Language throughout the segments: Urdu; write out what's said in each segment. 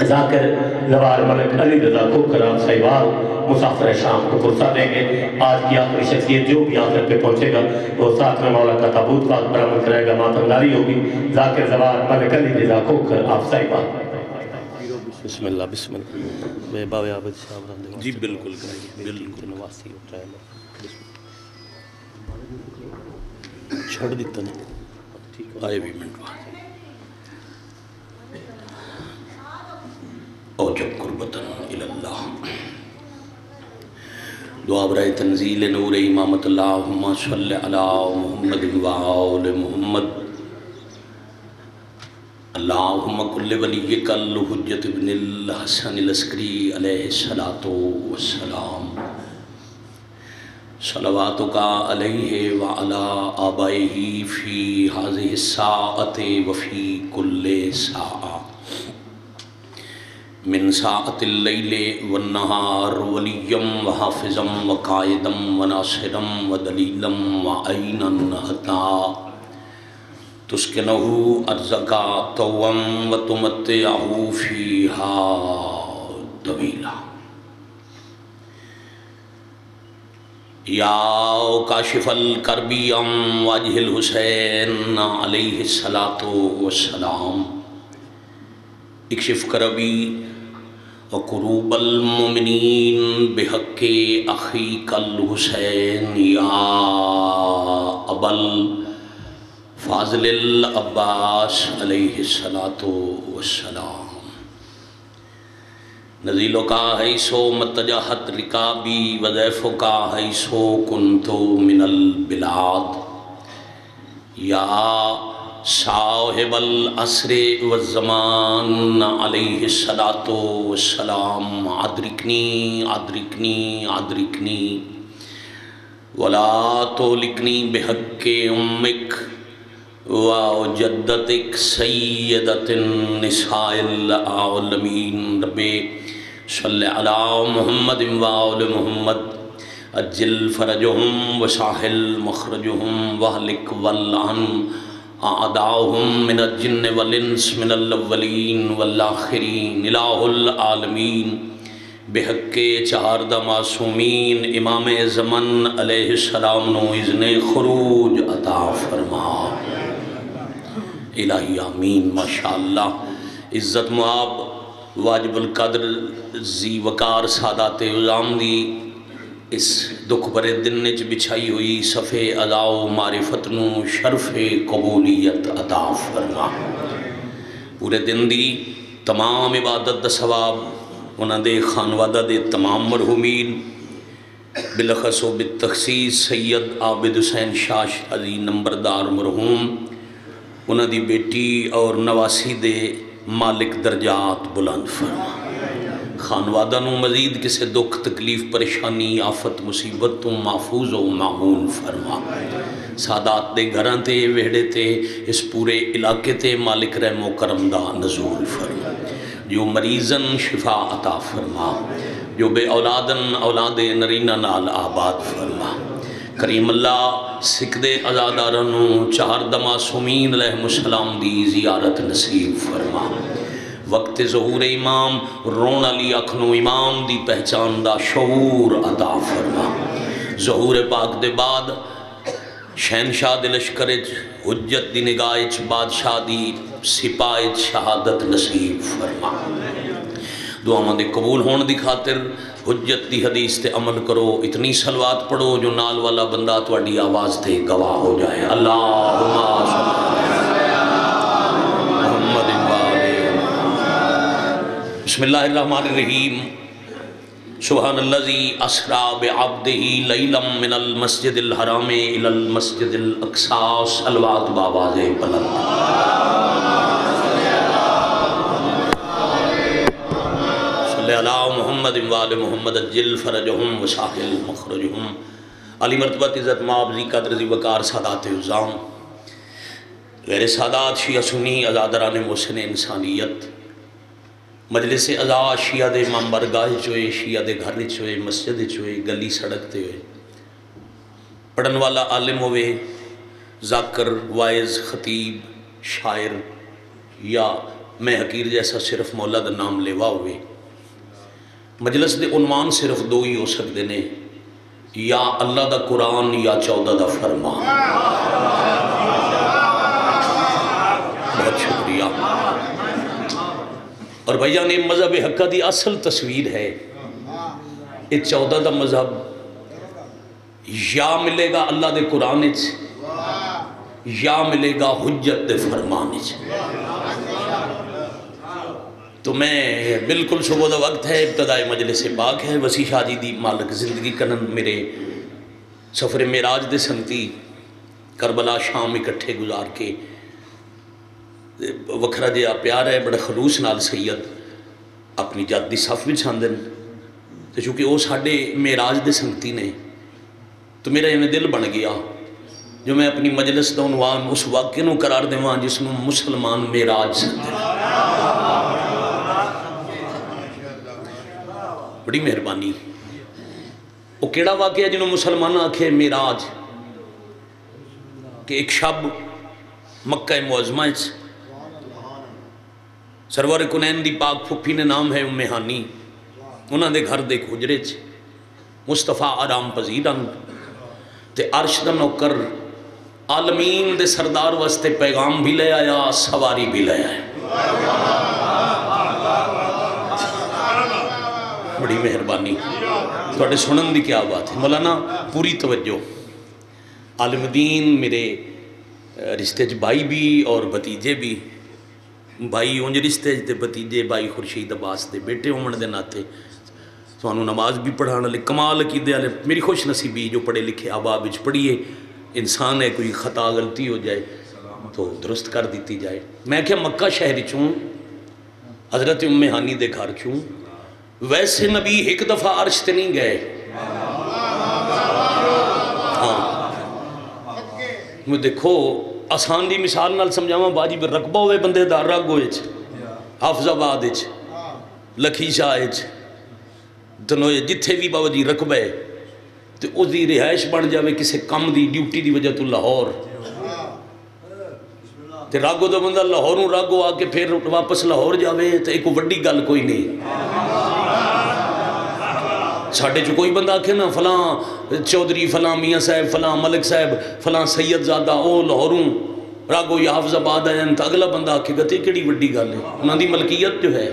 ذاکر زوار ملک علی رضا کھوکھر آپ صاحبان مسافر شام کو پرسہ دیں گے۔ آج کی آخری شخصیت جو بھی آخر پہ پہنچے گا وہ ساتھ میں مولا کا تابوت کا برآمد کرے گا، ماتمداری ہوگی۔ ذاکر زوار ملک علی رضا کھوکھر آپ صاحبان۔ بسم اللہ بسم اللہ بے باوے عابد صاحب رہنے جی بالکل بالکل نواسی اٹھائے چھڑ دیتا نا آئے بھی منٹ وہاں اوجب قربتاً الاللہ دعا برائے تنزیل نور امامت اللہم صلی علی محمد وآل محمد اللہم کل ولیک الحجت ابن الحسن العسکری علیہ السلام صلواتک علیہ وعلا آبائہ فی حاضر الساعت وفی کل ساعہ من ساعت اللیل والنہار ولیم وحافظم وقائدم وناصرم ودلیلم وعینن حتا تسکنہو ارزقا توم وتمتعہو فیہا طویلا یا کاشف الکربی ام واجہ الحسین علیہ السلام اکشف کربی وقروب المؤمنین بحق اخیک الحسین یا ابل فاضل العباس علیہ السلام نزیلو کا حیثو متجہت رکابی وضیفو کا حیثو کنتو من البلاد یا صاحب العصر والزمان علیہ السلام ادرکنی ادرکنی ادرکنی ولا تولکنی بحق امک وجدتک سیدت النساء العالمین رب صلی علی محمد وآل محمد اجل فرجہم وساحل مخرجہم وحلک والعن اعداؤہم من الجن والانس من الاولین والآخرین الہ العالمین بحق چہاردہ معصومین امام زمن علیہ السلام نو اذن خروج عطا فرما الہی آمین ماشاءاللہ عزت معاب واجب القدر زی وقار سادات عظام دی اس دکھ برے دن نچ بچھائی ہوئی صفحے اداؤ معرفت نو شرف قبولیت عطا فرما پورے دن دی تمام عبادت دا ثواب انہاں دے خانوادہ دے تمام مرحومین بلخص و بالتخصیص سید عابد حسین شاہ شاہی نمبردار مرحوم انہاں دی بیٹی اور نواسی دے مالک درجات بلند فرما خانوادہ نو مزید کسے دکھ تکلیف پریشانی آفت مصیبت تو محفوظ و معمون فرما سادات دے گھران تے ویڑے تے اس پورے علاقے تے مالک رحم و کرم دا نزول فرما جو مریضن شفا عطا فرما جو بے اولادن اولاد نرینہ نال آباد فرما کریم اللہ سکدے ازادارنو چہاردہ معصومین علیہ السلام دی زیارت نصیب فرما وقت ظہور امام رون علی اکھنو امام دی پہچان دا شعور عطا فرما ظہور پاک دے بعد شہنشاہ دے لشکرچ حجت دی نگاہچ بادشاہ دی سپاہچ شہادت نصیب فرما دعا مندے قبول ہون دی خاطر حجت دی حدیث تے عمل کرو اتنی صلوات پڑھو جو نال والا بندہ تواڈی آواز تے گواہ ہو جائے اللہم محمد وآلہ بسم اللہ الرحمن الرحیم سبحان اللذی اسرا بعبدہ لیلا من المسجد الحرام الى المسجد الاقصی صلوات باواز بلند صلی اللہ محمد وآل محمد اجل فرجہم وساحل مخرجہم علی مرتبت عزت معابزی قدر زی وقار سادات عظام غیر سادات شیعہ سنی ازادران محسن انسانیت مجلس ازا شیعہ دے مامبرگاہ چوئے شیعہ دے گھر چوئے مسجد چوئے گلی سڑکتے ہوئے پڑھن والا عالم ہوئے ذاکر وائز خطیب شاعر یا میں حقیر جیسا صرف مولا دا نام لیوا ہوئے. مجلس دے عنوان صرف دو ہی ہو سکتے نے، یا اللہ دا قرآن یا 14 دا فرمان. بہت شکریہ. اور بھائیان یہ مذہب حقہ دی اصل تصویر ہے. یہ 14 دا مذہب یا ملے گا اللہ دے قرآن یا ملے گا حجت دے فرمان. تو میں بالکل صبح دا وقت ہے، ابتدائی مجلس پاک ہے. وسیع شاہ جی دی مالک زندگی کنن میرے سفر معراج دے سنگتی کربلا شام اکٹھے گزار کے وکھرا جہا پیار ہے، بڑا خلوص نال سید اپنی جد دی صف بھی چھاندن. تو چونکہ وہ ساڈے معراج دے سنگتی نے تو میرا یہ دل بن گیا جو میں اپنی مجلس دا عنوان اس واقعے نو قرار دیواں جس نو مسلمان معراج سمجھدے. بڑی مہربانی. وہ کیڑا واقعہ جنہوں مسلمان آکھے معراج، کہ ایک شب مکہ معظمہ سرور کنین دی پاک پھپھی نے نام ہے ام ہانی، انہاں دے گھر دے حجرے مصطفیٰ آرام پذیرن تے عرش دا نوکر عالمین دے سردار واسطے پیغام بھی لے آیا، سواری بھی لے آیا. بڑی مہربانی. تھوڑے سنن دی کیا بات ہے مولانا، پوری توجہ. عالم دین میرے رشتے بھائی بھی اور بھتیجے بھی. بھائی اونج رشتے تے بھتیجے بھائی خورشید عباس دے بیٹے ہومن دے ناتے تھانوں نماز بھی پڑھانے والے کمال عقیدے والے. میری خوش نصیبی جو پڑھے لکھے آباب وچ پڑھیے، انسان ہے کوئی خطا غلطی ہو جائے تو درست کر دیتی جائے. میں کہ مکہ شہر چوں حضرت ام ہانی دے گھر چوں ویسے نبی ایک دفعہ عرش تے نہیں گئے. ہاں میں دیکھو آسان دی مثال نال سمجھاواں. باجی پر رقبہ ہوئے بندے دا رگ ہوئے حافظ آباد لکھی شاہ تنوئے جتھے بھی بابا جی رقبہ ہے تو اس دی رہائش بن جاوے کسے کم دی ڈیوٹی دی وجہ تو لاہور تے راگو دا بندہ لاہوروں راگو آ کے پھر واپس لاہور جاوے تو ایک وڈی گل کوئی نہیں. ساڑھے جو کوئی بندہ آکھے نا فلاں چودھری فلاں میاں صاحب فلاں ملک صاحب فلاں سید زادہ او لاہوروں راگو یا حافظ آباد آئین تو اگلا بندہ آکھے گا تے کیڑی وڈی گل ہے. انہاں دی ملکیت جو ہے.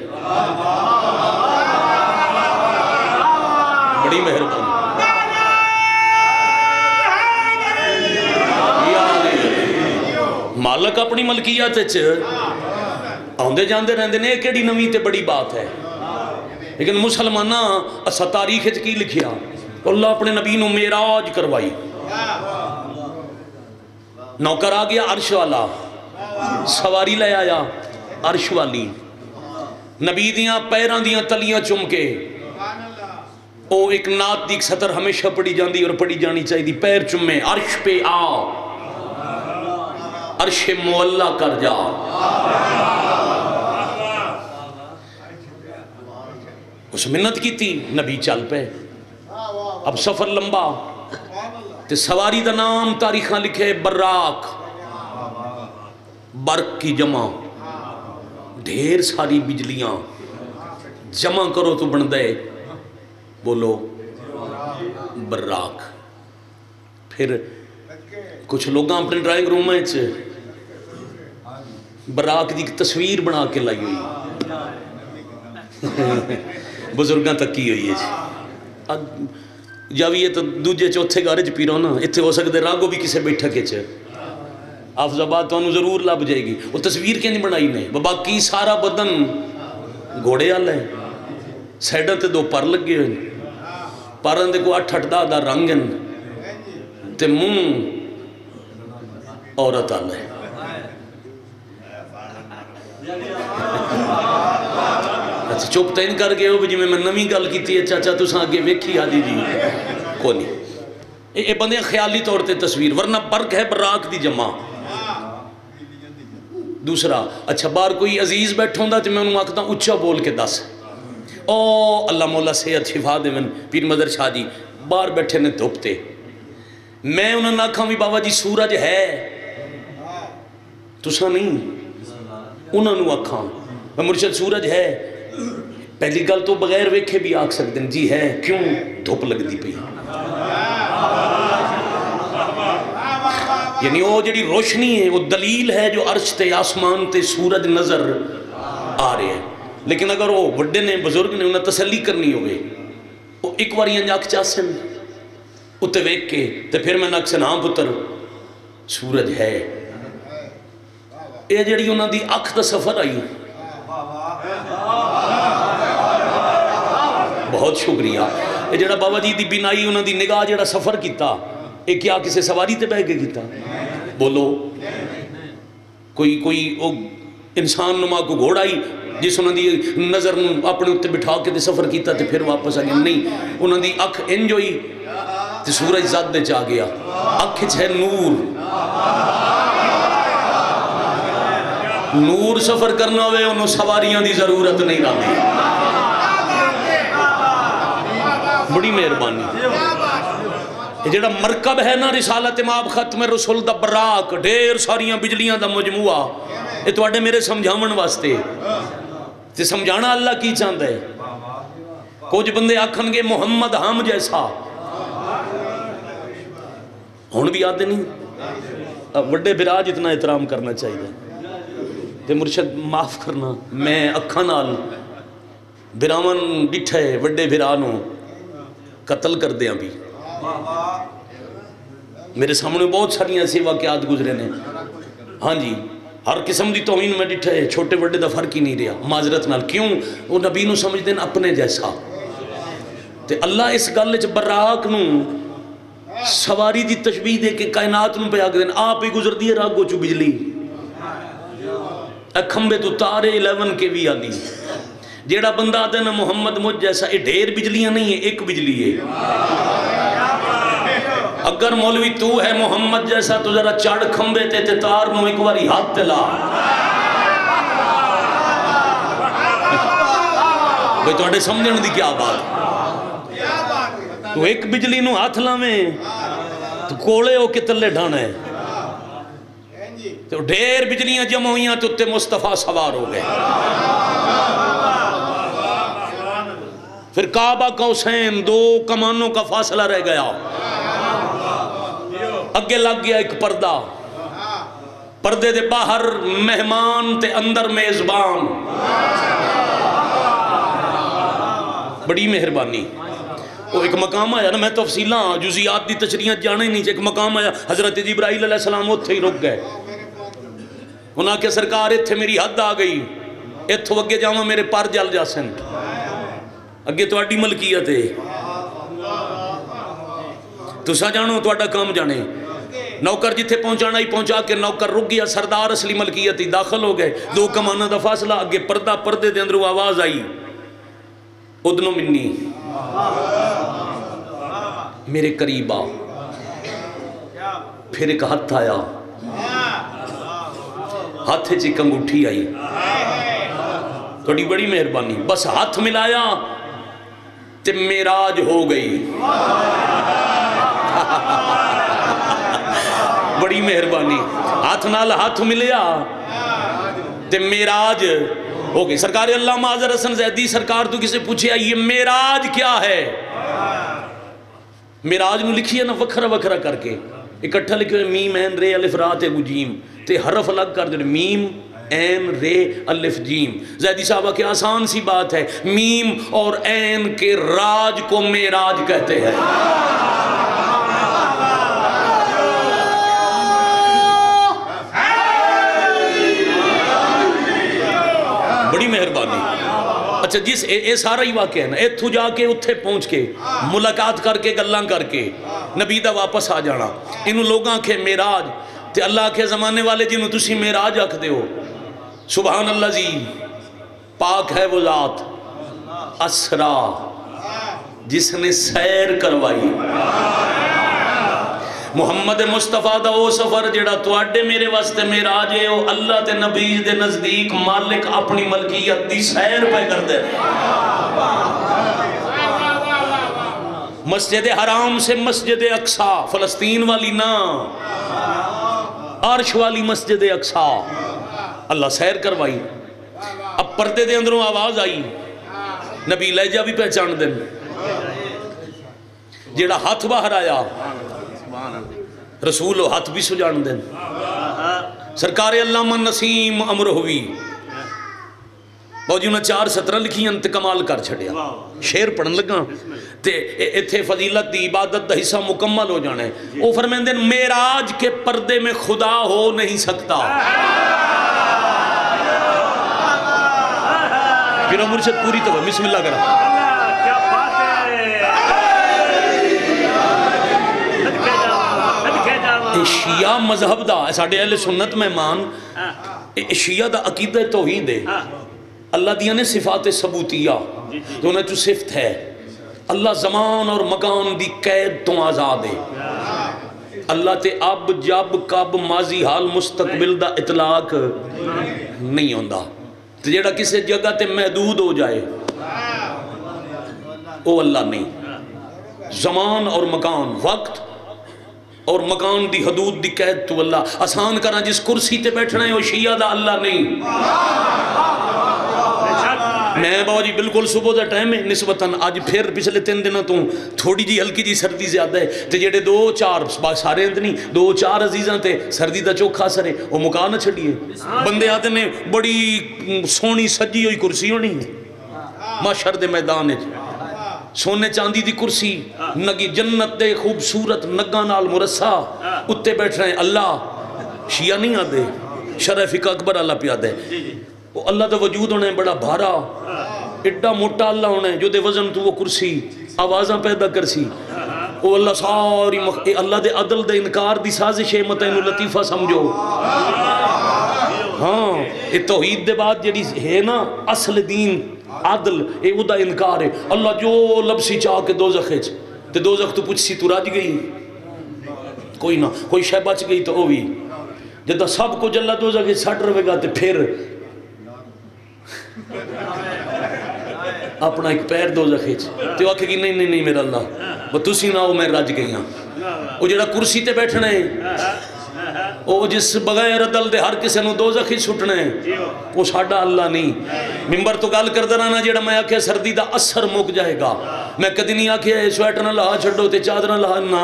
بڑی مہربانی. مالک اپنی ملکیت آندے جاندے رہندے نے کیڑی نویں تے بڑی بات ہے. لیکن مسلمانہ اسا تاریخ کی لکھیا اللہ اپنے نبی نو معراج کروائی. نوکر آ گیا عرش والا، سواری لے آیا عرش والی. نبی دیاں پیران دیاں تلیاں چم کے او ایک نات دی سطر ہمیشہ پڑھی جاندی اور پڑھی جانی چاہی دی. پیر چمے عرش پہ آ، عرش مولا کر جا. اس منت کی تھی نبی چل پہ. اب سفر لمبا تے سواری دا نام تاریخاں لکھے براق، برق کی جمع، ڈھیر ساری بجلیاں جمع کرو تو بن دے بولو براق. پھر کچھ لوگاں اپنے ڈرائنگ روم میں براق دی تصویر بنا کے لائی ہوئی بزرگاں تک کی ہوئی ہے. جاویے تو دوجے چوتھے گارج پیرو نا اتھے ہو سکتے راگو بھی کسے بیٹھا کے حافظ آباد تو انہوں ضرور لب جائے گی. وہ تصویر کیا نہیں بنائی نے باقی سارا بدن گھوڑے والا ہے. سیڈر تے دو پر لگے ہوئے، پرن دے کو 8-8 دا رنگن تے منہ عورت والا ہے. اچھا چپ تین کر گئے ہو جی میں نویں گل کیتی ہے چاچا تساں آگے ویکھی آدھی جی کو نہیں. یہ بندے خیالی طور تے تصویر، ورنہ برق ہے براق دی جمع. دوسرا اچھا باہر کوئی عزیز بیٹھا ہوندا تے میں انہوں آکھتا اچھا بول کے دس او اللہ مولا صحت شفا دے من پیر مدر شاہ جی باہر بیٹھے نے دھوپتے. میں انہوں نے آکھا بھی بابا جی سورج ہے تساں نہیں، انہوں نے آکھا مرشد سورج ہے؟ پہلی گل تو بغیر ویکھے بھی آکھ سکتے ہیں جی ہے، کیوں؟ دھوپ لگ دی پئی، یعنی وہ جڑی روشنی ہے وہ دلیل ہے جو عرش تے آسمان تے سورج نظر آ رہے ہیں. لیکن اگر وہ بڑے نے بزرگ نے انہیں تسلی کرنی ہوئے وہ ایک بار یہ اکھ چاسن اتنے ویک کے تے پھر میں نکسن ہاں پتر سورج ہے. یہ جڑی انہوں دی اکھ دا سفر آئی، بہت شکریہ. یہ جڑا بابا جی دی بینائی انہوں دی نگاہ جڑا سفر کیتا، یہ کیا کسی سواری تے بہ کے کیتا؟ بولو کوئی انسان نما کو گھوڑا ہی جس انہوں دی نظر اپنے اتنے بٹھا کے تے سفر کیتا تے پھر واپس آ گیا؟ نہیں، انہوں دی اکھ انج ہوئی تے سورج زد دے چاہ گیا. اکھ ہے نور، نور سفر کرنا ہوئے انہوں سواریاں دی ضرورت نہیں رہتی. بڑی مہربانی. یہ جڑا مرکب ہے نا رسالت امام ختم رسول دا براق، ڈھیر ساریاں بجلیاں دا مجموعہ، یہ تو اڈے میرے سمجھاون واسطے تے سمجھانا اللہ کی چاہتا ہے. کچھ بندے آکھن گے محمد ہم جیسا، ہون بھی آتے نہیں. وڈے برا جتنا احترام کرنا چاہیے تے مرشد معاف کرنا، میں اکھاں نال براون ڈٹھے وڈے برانوں قتل کر دیاں بھی. میرے سامنے بہت ساری ایسے واقعات گزرے نے. ہاں جی، ہر قسم دی توہین میں ڈٹھا ہے، چھوٹے بڑے دا فرق ہی نہیں رہا معذرت نال. کیوں؟ وہ نبی نو سمجھ دین اپنے جیسا. تے اللہ اس گل وچ براق نو سواری دی تشبیہ دے کے کائنات نو پہ آکھ دین آپ ہی گزر دی ہے راگو چو بجلی. اے کھمبے تو تارے 11 کے بھی آدھی. جیڑا بندہ آدھے نا محمد مجھ جیسا، یہ ڈھیر بجلیاں نہیں ہے، ایک بجلی ہے. اگر مولوی تو ہے محمد جیسا تو ذرا چڑھ کھمبے تے تار نو ایک باری ہاتھ تلا. بھئی تو اڈے سمجھن دی کیا بات؟ تو ایک بجلی نو ہاتھ لاویں تو کوڑے ہو کے تلے ڈھانا ہے. تو ڈھیر بجلیاں جمع ہوئیاں تو تے مصطفیٰ سوار ہو گئے. پھر کعبہ قوسین 2 کمانوں کا فاصلہ رہ گیا. اگے لگ گیا ایک پردہ، پردے دے باہر مہمان تے اندر میزبان. بڑی مہربانی. وہ ایک مقام آیا نا، میں تفصیلاں جزیات دی تشریحات جانے نہیں، ایک مقام آیا حضرت جبرائیل علیہ السلام اتھے ہی رک گئے. انہاں کہ سرکار اتھے میری حد آ گئی، اتھو اگے جاواں میرے پر جل جاسن. اگے تو اڈی ملکیت ہے، تسا جانو تو اڈا کام جانے. نوکر جتھے پہنچانا ہی پہنچا کے نوکر رک گیا، سردار اصلی ملکیت ہی داخل ہو گئے. 2 کمانہ دا فاصلہ، اگے پردہ، پردے دے اندروں آواز آئی ادنو منی، میرے قریب آ. پھر ایک ہاتھ آیا، ہاتھ چیک انگوٹھی آئی. تھوڑی بڑی مہربانی. بس ہاتھ ملایا تے معراج ہو گئی. بڑی مہربانی. ہاتھ نال ہاتھ ملیا تے معراج ہو گئی. سرکار علامہ اظہر حسن زیدی سرکار تو کسے پوچھے یہ معراج کیا ہے؟ معراج نو لکھی ہے نا وکھرا وکھرا کر کے، اکٹھا لکھے ہوئے میم این رے الف را تے جیم تے حرف الگ کر دے میم این رے الف جیم. زیدی صاحبہ کہ آسان سی بات ہے، میم اور این کے راج کو معراج کہتے ہیں. بڑی مہربانی. اچھا جس اے سارا ہی واقعہ ہے نا، اتھو جا کے اتھے پہنچ کے ملاقات کر کے گلاں کر کے نبی دا واپس آ جانا. انہوں لوگاں کے معراج تے اللہ کے زمانے والے جنہوں تسی معراج آکھ دے ہو. سبحان اللہ جی، پاک ہے وہ ذات اسرا جس نے سیر کروائی. محمد مصطفیٰ دا وہ سفر جڑا تواڈے میرے واسطے معراج ہے، وہ اللہ تے نبی دے نزدیک مالک اپنی ملکیت دی سیر پہ کر دے. مسجد حرام سے مسجد اقصی، فلسطین والی نا، عرش والی مسجد اقصی اللہ سیر کروائی. اب پردے دے اندروں آواز آئی، نبی لہجہ بھی پہچان دیں، جیڑا ہاتھ باہر آیا رسول ہاتھ بھی سجان دیں۔ سرکار علامہ نسیم امر ہوئی انہیں 4 سطرہ لکھی انت کمال کر چھڑیا، شیر پڑھن لگا تے ایتھے فضیلت دی عبادت دا حصہ مکمل ہو جانے۔ وہ فرمائیں معراج کے پردے میں خدا ہو نہیں سکتا۔ پھر مرشد پوری تو بسم اللہ کرا۔ شیعہ مذہب دا ساڑھے اہل سنت مہمان شیعہ دا عقیدہ توحید ہے، اللہ دیا نے صفات ثبوتیہ جو انہیں تو صفت ہے، اللہ زمان اور مکان دی قید تو آزاد ہے، اللہ تے اب جب کب ماضی حال مستقبل دا اطلاق نہیں ہوندہ، تو جیڑا کسی جگہ تے محدود ہو جائے وہ اللہ نہیں، زمان اور مکان وقت اور مکان دی حدود دی قید تو اللہ آسان کرنا، جس کرسی تے بیٹھنا ہے وہ شیعہ دا اللہ نہیں۔ میں بابا جی بالکل صبح دا ٹائم ہے نسبتاً آج پھر پچھلے 3 دنوں تو تھوڑی جی ہلکی جی سردی زیادہ ہے، تے جیڑے 2-4 سارے اند نہیں 2-4 عزیزاں تے سردی دا چوکھا اثر ہے، وہ مکا نہ چھڑیے، بندے آتے نے بڑی سونی سجی ہوئی کرسی ہونی محشر دے میدان ہے، سونے چاندی دی کرسی نگی جنت دے خوبصورت نگاں نال مرصع اتے بیٹھ رہے ہیں، اللہ شیعہ نہیں آدھے، شرع فقہ اکبر اللہ پہ آدھے، وہ اللہ دا وجود ہونے بڑا بھارا ایڈا موٹا اللہ ہونے جو دے وزن تو وہ کرسی آوازاں پیدا کرسی، وہ اللہ ساری اللہ دے عدل دے انکار دی سازش ہے، متعین لطیفہ سمجھو۔ ہاں یہ توحید دے بعد جڑی ہے نا اصل دین عدل، اے او دا انکار ہے، اللہ جو لبسی چاہ کے دوزخ ہے تے دوزخ تو پوچھ سی تو راج گئی کوئی نہ، کوئی شے بچ گئی تو اوی جدہ سب کو جلہ دوزخ ہے سٹ روے گا تے پھر اپنا ایک پیر دوزخ ہے تے وہ آکھے گی نہیں نہیں نہیں میرا اللہ وہ تسی نہ ہو میں راج گئی ہاں، وہ جڑا کرسی تے بیٹھنے وہ جس بغیر عدل دے ہر کسے نو دوزخ ہی سٹنے وہ ساڑھا اللہ نہیں۔ ممبر تو گال کر درانا جیڑا میں آکھے سردی دا اثر مک جائے گا، میں کدی نہیں آکھے سویٹر نہ لہا چھڑو تے چادر نہ لہا، نہ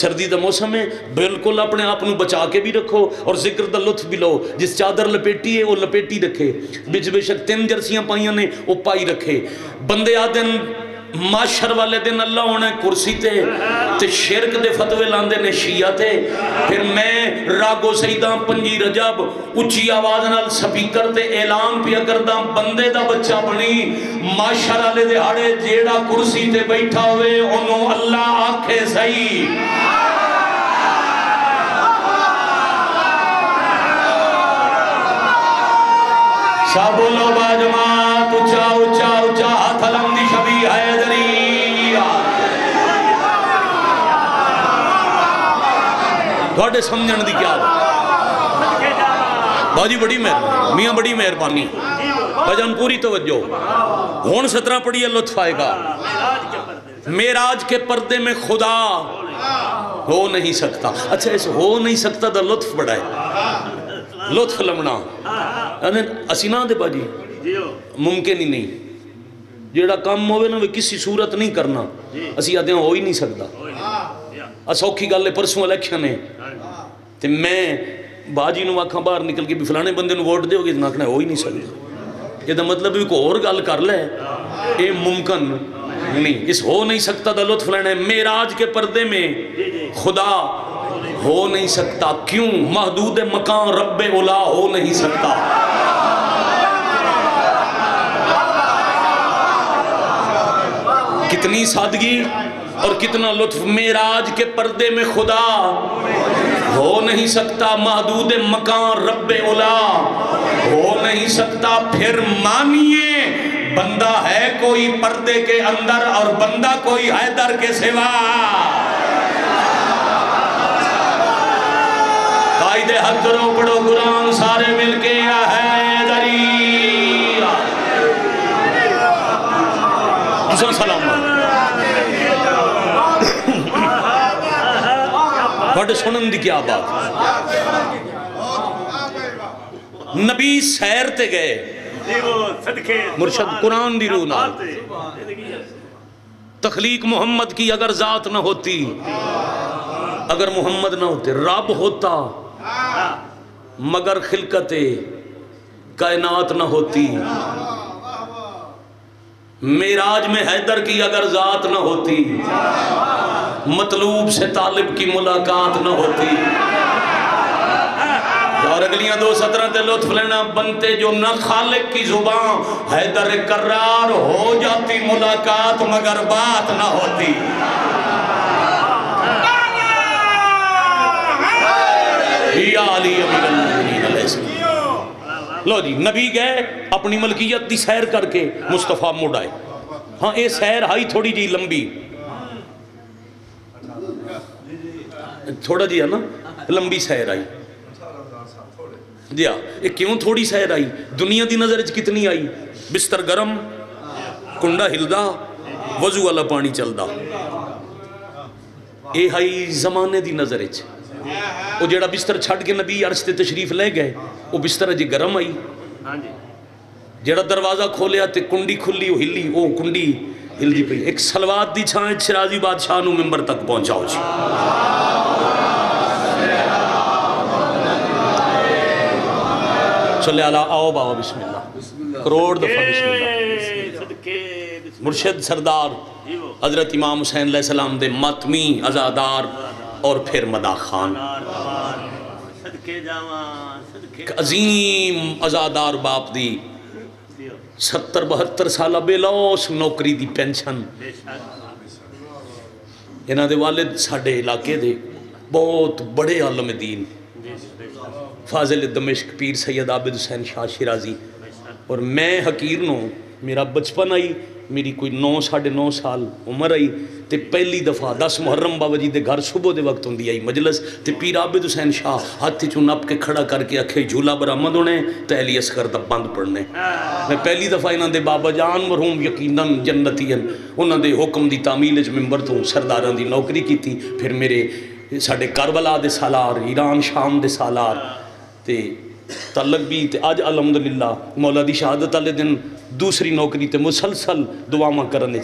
سردی دا موسم ہے بالکل اپنے آپ نو بچا کے بھی رکھو اور ذکر دا لطف بھی لو، جس چادر لپیٹی ہے وہ لپیٹی رکھے، بے شک 3 جرسیاں پائیاں نے وہ پائی رکھے۔ بندے آدن معاشر والے دن اللہ ہونے کرسی تے شرک دے فتوے لاندے نے شیعہ تے، پھر میں راگو سیداں 5 رجب اچھی آواز نال سپیکر تے اعلان پیا کرداں بندے دا بچہ بنی معاشر والے دہاڑے جیڑا کرسی تے بیٹھا ہوئے انہوں اللہ آنکھے صحیح۔ سب بولو باجماعت اچھا اچھا اچھا ہاتھ علم دی شبیہ حیدری، تھوڑے سمجھن دی کیا باجی بڑی مہربانی میاں بڑی مہربانی بجن پوری توجہ ہون 17 پڑھی ہے لطف آئے گا۔ معراج کے پردے میں خدا ہو نہیں سکتا، اچھا اس ہو نہیں سکتا دا لطف بڑا ہے، لطف لمنا اسینا دے باجی ممکن ہی نہیں، جیڑا کام ہوئے نا وہ کسی صورت نہیں کرنا، اسی آدھے ہو ہی نہیں سکتا۔ سوکھی گالے پرسوں الیکشن ہے تے میں باجی نو آکھاں باہر نکل کے بھی فلانے بندے نو ووٹ دے ہو گے ناکھنا ہے ہو ہی نہیں سکتا، یہ دا مطلب بھی کوئی اور گال کر لے اے ممکن نہیں، اس ہو نہیں سکتا دا لطف لینا ہے۔ معراج کے پردے میں خدا ہو نہیں سکتا، کیوں؟ محدود مکان رب اولا ہو نہیں سکتا۔ کتنی سادگی اور کتنا لطف، معراج کے پردے میں خدا ہو نہیں سکتا، محدود مکان رب اولا ہو نہیں سکتا، پھر مانیے بندہ ہے کوئی پردے کے اندر اور بندہ کوئی حیدر کے سوا۔ قائد حق کرو پڑھو قرآن سارے مل کے یا حیدری حسن سلام بڑے سنن دی کیا بات۔ نبی سیر تے گئے مرشد قرآن دی روح نال تخلیق محمد کی اگر ذات نہ ہوتی، اگر محمد نہ ہوتے، رب ہوتا مگر خلقت کائنات نہ ہوتی، معراج میں حیدر کی اگر ذات نہ ہوتی، مطلوب سے طالب کی ملاقات نہ ہوتی، اور اگلیاں دو سطرہ تے لطف لینا، بنتے جو نہ خالق کی زبان، حیدر قرار ہو جاتی ملاقات مگر بات نہ ہوتی۔ یا علی امیر المؤمنین علیہ السلام۔ لو جی، نبی گئے اپنی ملکیت دی سیر کر کے مصطفیٰ مڑ آئے۔ ہاں اے سیر آئی تھوڑی جی لمبی، تھوڑا جی ہے نا لمبی سیر آئی جی ہاں۔ یہ کیوں تھوڑی سیر آئی؟ دنیا دی نظر کتنی آئی؟ بستر گرم، کنڈا ہلدا، وضو والا پانی چلدا۔ اے آئی زمانے دی نظر وہ جیڑا بستر چھڑ کے نبی عرش تے تشریف لے گئے، وہ بستر جی گرم آئی۔ جیڑا دروازہ کھولیا تے کنڈی کھلی وہ ہلی، وہ کنڈی ہلدی پئی۔ ایک سلوات دی چھائیں شرازی بادشاہ نو ممبر تک پہنچاؤ جی۔ چلے اللہ آؤ بابا بسم اللہ، کروڑ دفعہ بسم اللہ۔ مرشد سردار حضرت امام حسین علیہ السلام دے ماتمی عزادار اور پھر مدا خان، عظیم عزادار باپ دی 70-72 سالہ بے لوس نوکری دی پینشن۔ انہاں دے والد ساڑھے علاقے دے بہت بڑے عالم دین، فاضل دمشق پیر سید عابد حسین شاہ شیرازی۔ اور میں حقیر نو میرا بچپن آئی، میری کوئی 9-9.5 سال عمر آئی تے پہلی دفعہ 10 محرم بابا جی دے گھر صبح دے وقت ہوندی آئی مجلس تے پیر عابد حسین شاہ ہاتھ چوں نپ کے کھڑا کر کے آکھے جھولا برآمد ہونے تے علی اصغر دا بند پڑھنے۔ میں پہلی دفعہ انہاں دے بابا جان مرحوم یقیناً جنتین انہاں دے حکم دی تعمیل وچ ممبر تو سرداراں دی نوکری کیتی۔ پھر میرے ساڈے کربلا دے سالار، ایران شام دے سالار تے تعلق بھی تے آج الحمدللہ مولا دی شہادت والے دن دوسری نوکری تے مسلسل دعاواں کرنے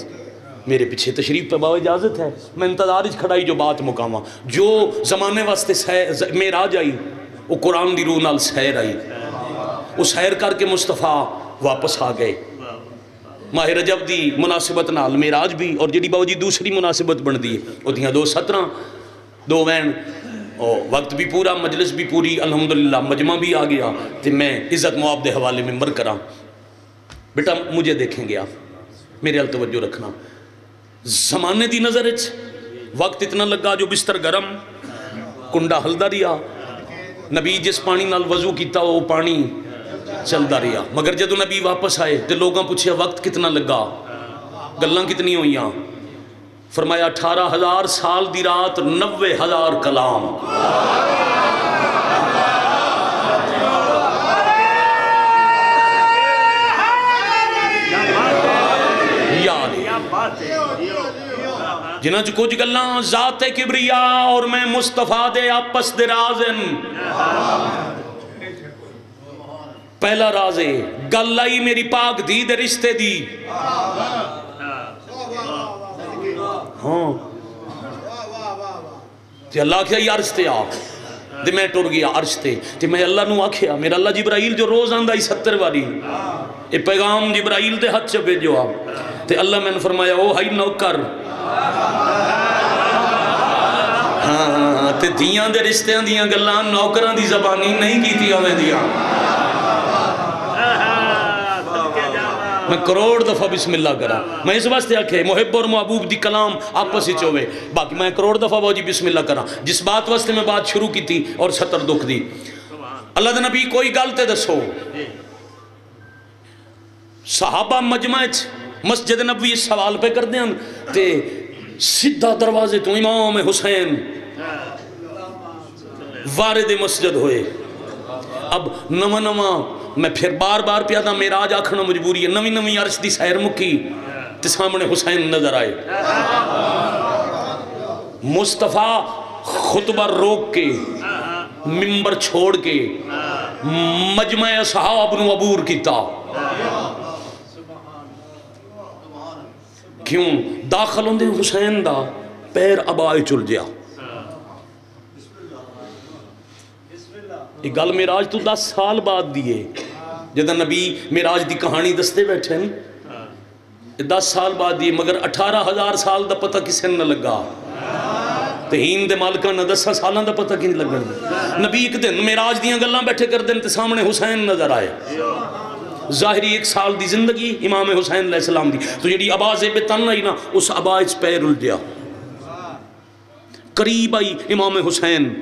میرے پیچھے تشریف پہ بابا اجازت ہے، میں انتظار کھڑائی جو بات مقامہ جو زمانے واسطے معراج آئی وہ قرآن دی روح نال سیر آئی، وہ سیر کر کے مصطفیٰ واپس آ گئے۔ ماہ رجب دی مناسبت نال معراج بھی اور جڑی بابا جی دوسری مناسبت بن دی وہ دیاں 2 سطرہ 2 وین، وقت بھی پورا، مجلس بھی پوری، الحمدللہ مجمع بھی آ گیا۔ تو میں عزت مواب دے حوالے ممبر کراں، بیٹا مجھے دیکھیں گے آپ، میرے حال توجہ رکھنا۔ زمانے دی نظر وقت اتنا لگا جو بستر گرم، کنڈا ہلدا رہا، نبی جس پانی نال وضو کیتا وہ پانی چلدا رہا، مگر جدو نبی واپس آئے تو لوگاں پوچھیا وقت کتنا لگا، گلاں کتنی ہوئیاں؟ فرمایا 18,000 سال دی رات 90,000 کلام۔ جنہاں چ کچھ گلاں ذات کبریاء اور میں مصطفیٰ دے آپس دے رازن۔ پہلا راز ہے گل آئی میری پاک دی دے رشتے دی، ہاں تے اللہ کیا یہ عرش تے آ تے میں ٹر گیا عرش تے تے میں اللہ نو آکھیا میرا اللہ جبرائیل جو روز آندہ 70 واری اے پیغام جبرائیل دے ہاتھ چ بھیجو آ تے اللہ میں نے فرمایا او ہائی نوکر، ہاں تے دیاں دے رشتیاں دیاں گلاں نوکراں دی زبانی نہیں کیتی ہوئے دیاں۔ میں کروڑ دفعہ بسم اللہ کرا، میں اس واسطے آکھے محب اور محبوب دی کلام آپس ہی چوے، باقی میں کروڑ دفعہ وہ جی بسم اللہ کرا جس بات واسطے میں بات شروع کی تھی اور 70 دکھ دی۔ اللہ دے نبی کوئی گلتے دسو، صحابہ مجمع مسجد نبوی اس سوال پہ کر دیں تے سدھا دروازے تو امام حسین وارد مسجد ہوئے۔ اب نواں میں پھر بار بار پیادا معراج آکھنا مجبوری ہے، نویں عرش دی سیر مکی تے سامنے حسین نظر آئے۔ مصطفیٰ خطبہ روک کے ممبر چھوڑ کے مجمع صحابہ نو عبور کیتا، کیوں داخل ہوندے حسین دا پیر ابائے چل جیا. یہ گل معراج تو 10 سال بعد دیئے جدہ نبی معراج دی کہانی دستے بیٹھے ہیں. 10 سال بعد دیئے مگر 18,000 سال دا پتہ کسے نہ لگا. تہین دے مالکہ نہ 10 سالان دا پتہ کی نہیں لگا. نبی ایک دن معراج دیاں گلاں بیٹھے کر دن تے سامنے حسین نظر آئے. ظاہری 1 سال دی زندگی امام حسین علیہ السلام دی. تو جڑی آواز بے تن آئی نا اس آواز پیر الجیا. قریب آئی امام حسین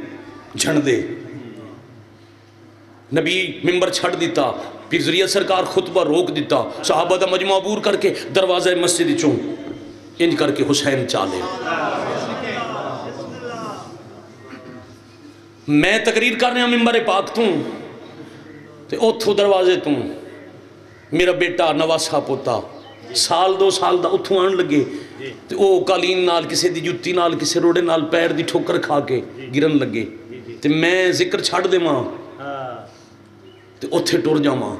جھن دے. نبی ممبر چھڑ دیتا. پھر ذریعہ سرکار خطبہ روک دیتا. صحابہ دا مجمع عبور کر کے دروازہ مسجد چوں انج کر کے حسین چالے. میں تقریر کر رہا ممبر پاک توں تے اتھو دروازے توں میرا بیٹا نواسا پوتا 1 سال 2 سال دا اتھو آن لگے تے او قالین نال کسے دی جُتی نال کسے روڑے نال پیر دی ٹھوکر کھا کے گرن لگے. تے میں ذکر چھڑ دے ماں تے اتھے ٹور جا ماں.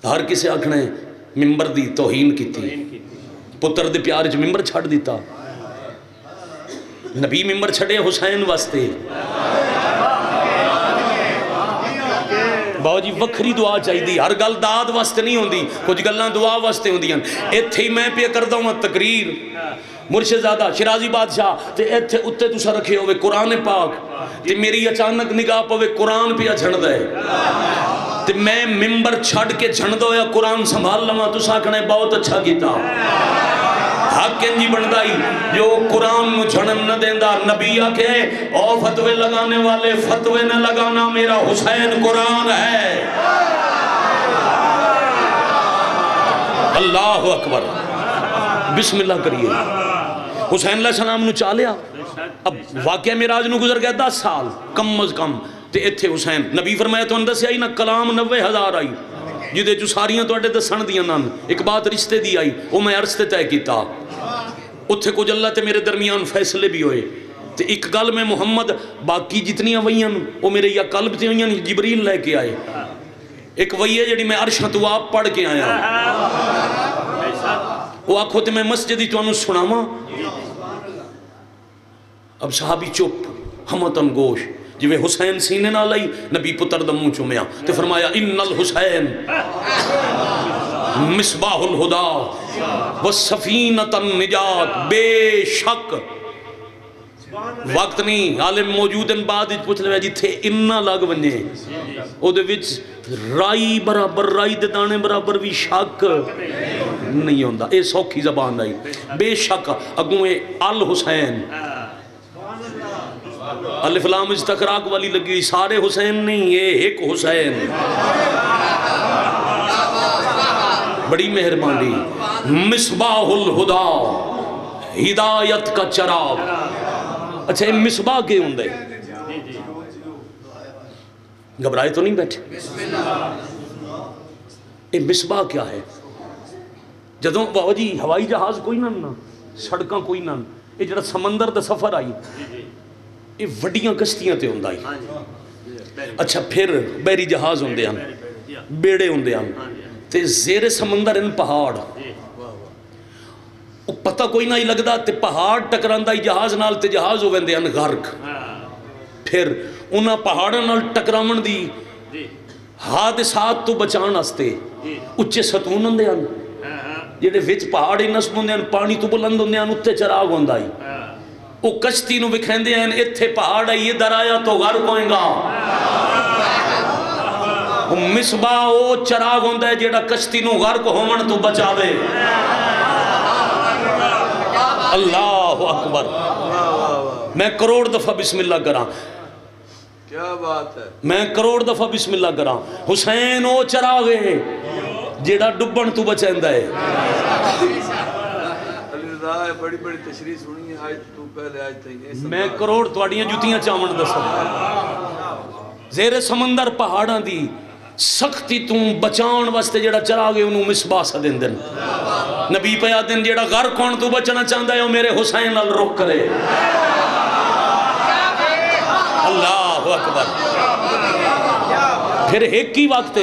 ہر کسے آکھنے ممبر دی توہین کی تھی. پتر دے پیار جو ممبر چھڑ دیتا. نبی ممبر چھڑے حسین واسطے. باو جی وکھری دعا چاہی دی. ہر گل داد واسطے نہیں ہوندی. کچھ گلاں دعا واسطے ہوندی ہیں. ایتھے ہی میں پہ کردہ ہوں تقریر مرشد زادہ شرازی بادشاہ تے ایتھے اتے تُسا رکھے ہوئے قرآن پاک تے میری اچانک نگاہ پوے قرآن پہ جھڑ دے تے میں ممبر چھڑ کے جھڑ دو یا قرآن سنبھال لما تُسا کھنے بہت اچھا کیتا. حق انجی بندائی جو قرآن نو جھڑن نہ دیندہ. نبی آکے او فتوے لگانے والے فتوے نہ لگانا میرا حسین قرآن ہے. اللہ اکبر. بسم اللہ کریے. حسین علیہ السلام نو چالیا. اب واقعہ معراج نو گزر گیا 10 سال کم از کم تے ایتھے حسین. نبی فرمایا تو اندر سے آئی نا کلام 90,000 آئی جدے جو ساریاں تو اڈے دسن دیاں نان. ایک بات رشتے دی آئی وہ میں عرض تے طے کیتا. اتھے کچھ اللہ تے میرے درمیان فیصلے بھی ہوئے. تے ایک گل میں محمد باقی جتنی ویاں وہ میرے یا قلب تے ہوئیاں جبریل لے کے آئے. ایک ویے جڑی میں عرشاں تو آپ پڑھ کے آیا. وہ آکھو تے میں مسجدی تو انہوں سناما. اب صحابی چپ ہمتن گوش جویں حسین سینے نہ لائی. نبی پتر دموں چومیا تے فرمایا ان الحسین مصباح الہدا والسفینۃ النجات. بے شک وقت نہیں عالم موجود ان بعد پوچھ لے جی تھے انہ لگ ونجے او دے وچ رائی برابر رائی دے دانے برابر بھی شک نہیں ہوندا. اے سوکھی زبان آئی. بے شک اگوں اے الحسین الف لام استقراق والی لگی ہوئی. سارے حسین نہیں یہ ایک حسین. بڑی مہربانی. مصباح الہدا ہدایت کا چراغ. اچھا یہ مصباح کے ہوندے گھبرائے تو نہیں بیٹھے. یہ مصباح کیا ہے؟ جدوں بابا جی ہوائی جہاز کوئی نہ سڑکاں کوئی نہ یہ جڑا سمندر دا سفر آئی یہ وڈیاں کشتیاں تے ہوندائی. اچھا پھر بحری جہاز ہوندے ہیں بیڑے ہوندے ہیں تے زیر سمندر ان پہاڑ پتہ کوئی نہ ہی لگدا تے پہاڑ ٹکراندائی جہاز نال تے جہاز ہو ویندے ہیں غرق. پھر انہاں پہاڑاں نال ٹکراون دی حادثات تو بچان واسطے اچے ستون ہوندے ہیں جڑے وچ پہاڑ ہی نسب ہوندے ہیں پانی تو بلند ہوندے ہیں اتنے چراغ ہوندائی. او کشتی نو بکھیندے ہیں اتھے پہاڑ ہے یہ درایا تو غرق ہوئیں گا. مصباح او چراغ ہوندہ ہے جیڑا کشتی نو غرق ہومن تو بچاوے. اللہ اکبر. میں کروڑ دفعہ بسم اللہ کراں. کیا بات ہے. میں کروڑ دفعہ بسم اللہ کراں. حسین او چراغ ہے جیڑا ڈبن تو بچائندہ ہے. بڑی بڑی تشریح سنی ہے آج تو پہلے آج تھی. میں کروڑ تواڑیاں جوتیاں چاون دسا. زیر سمندر پہاڑاں دی سختی تو بچان واسطے جڑا چراغ ہے انہوں مصباح سا دن دن. نبی پہ آدن جڑا غرق ہون تو بچنا چاہتا ہے وہ میرے حسین نال رک کرے. اللہ اکبر. پھر ایک ہی وقت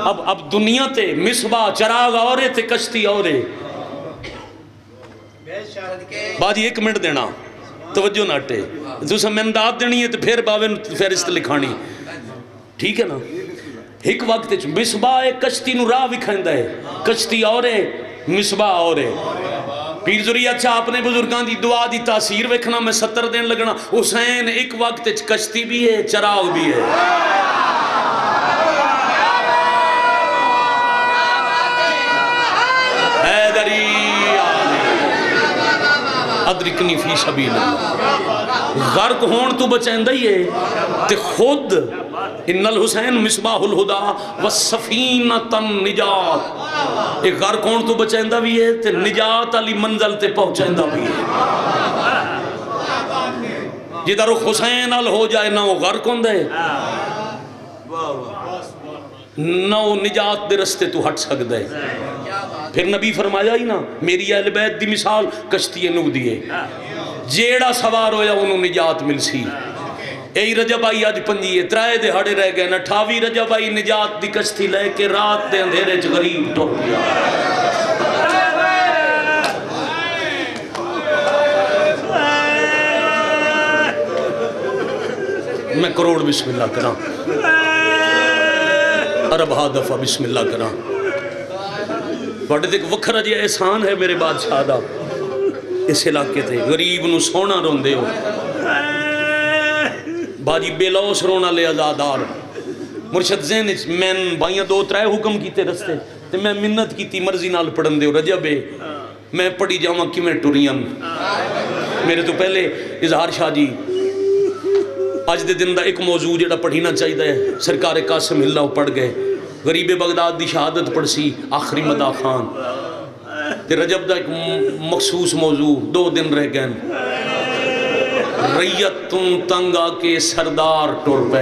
اب دنیا تے مصباح چراغ اورے تے کشتی اورے. باجی 1 منٹ دینا توجہ نہ ہٹے تسا میں امداد دینی ہے تو پھر باوے فہرست لکھانی ٹھیک ہے نا ایک وقت مصباح کشتی نو راہ وکھائندا ہے کشتی اور ہے مصباح اور ہے پیر ذریعہ اچھا اپنے بزرگان دی دعا دی تاثیر وکھنا میں 70 دن لگنا حسین ایک وقت کشتی بھی ہے چراغ بھی ہے حیدری ادرکنی فی سبیل اللہ غرق ہون تو بچائندہ ہی ہے تے خود ان الحسین مصباح الہدا والسفینۃ النجات ایک غرق ہون تو بچائندہ بھی ہے تے نجات علی منزل تے پہنچائندہ بھی ہے جدھر حسین ال ہو جائے نہ وہ غرق ہوندہ ہے نہ وہ نجات دے رستے تو ہٹ سکتا ہے پھر نبی فرمایا ہی نا میری اہل بیت دی مثال کشتی نو دیئے جیڑا سوار ہویا انہوں نجات مل سی اے رجب آئی آج 5 3 دہاڑے رہ گئے نا 28 رجب آئی نجات دی کشتی لے کے رات دے اندھیرے چ غریب ٹر گیا میں کروڑ بسم اللہ کرا عرب ہا دفعہ بسم اللہ کرا بڑے دیکھ وکھرا جی احسان ہے میرے بادشاہ دا اس علاقے تھے غریب نو سونا رون دے ہو باجی بے لوس رونا لے ازادار مرشد زین میں بائیاں 2-3 حکم کیتے رستے تے میں منت کیتی مرضی نال پڑھن دے ہو رجبے میں پڑھی جاؤں کی میں ٹورین میرے تو پہلے اظہار شاہ جی آج دے دن دا ایک موضوع جڑا پڑھینا چاہیے ہے سرکار قاسم اللہ پڑھ گئے غریب بغداد دی شہادت پڑھ سی آخری مدہ خان تے رجب دا ایک مخصوص موضوع 2 دن رہ گئے ریت تم تنگا کے سردار ٹور پہ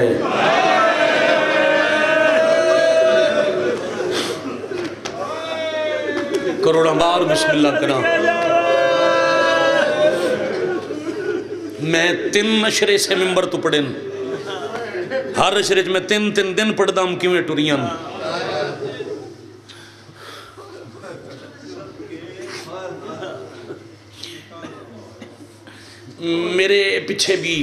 کروڑا بار بسم اللہ کرا میں 3 نشرے سے ممبر تو پڑھیں ہر نشرے میں 3 دن پڑھتا ہوں کیوں ٹوریاں میرے پیچھے بھی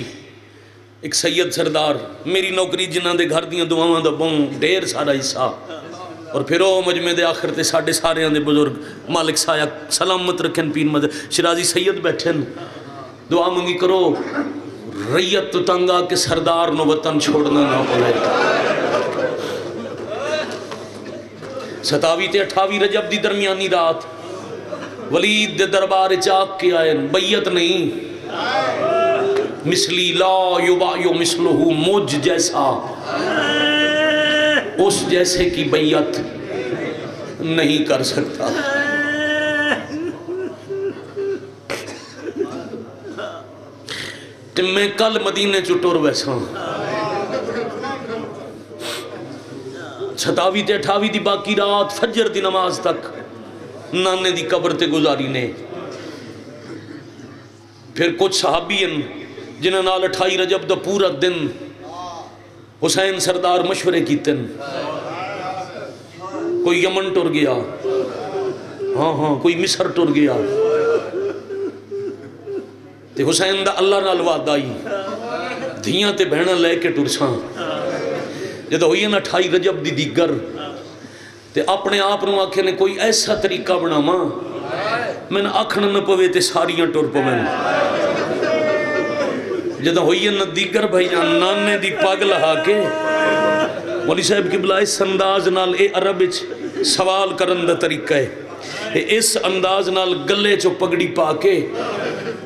ایک سید سردار میری نوکری جنہاں دے گھر دیاں دعاواں دا بہوں ڈھیر سارا حصہ اور پھر وہ مجمع دے آخر تے ساڑھے سارے دے بزرگ مالک سایہ سلامت رکھن پین مدد شرازی سید بیٹھن دعا منگی کرو ریت تو تنگا کے سردار نو وطن چھوڑنا نہ پڑے 27 تے 28 رجب دی درمیانی رات ولید دے دربار چاک کے آئے بیعت نہیں مثلی لا یبایو مثلہو مجھ جیسا اس جیسے کی بیعت نہیں کر سکتا میں کل مدینے چٹور ویسا 27 تے 28 دی باقی رات فجر دی نماز تک نانے دی قبر تے گزاری نے پھر کچھ صحابی ہیں جنہاں نال 28 رجب دا پورا دن حسین سردار مشورے کیتے کوئی یمن ٹر گیا ہاں کوئی مصر ٹر گیا تے حسین دا اللہ نال وعدہ آئی دھیاں تے بہناں لے کے ٹرساں جدہ ہوئی نا 28 رجب دی دیگر تے اپنے آپ نو آکھے نے کوئی ایسا طریقہ بنا ماں میں نے آکھنا نہ پوے تے ساریاں ٹر پو میں جدہ ہوئی نا دیگر بھائی جان نانے دی پاگ لہا کے مولی صاحب کی بلائے اس انداز نال اے عرب سوال کرن دا طریقہ ہے اس انداز نال گلے چو پگڑی پا کے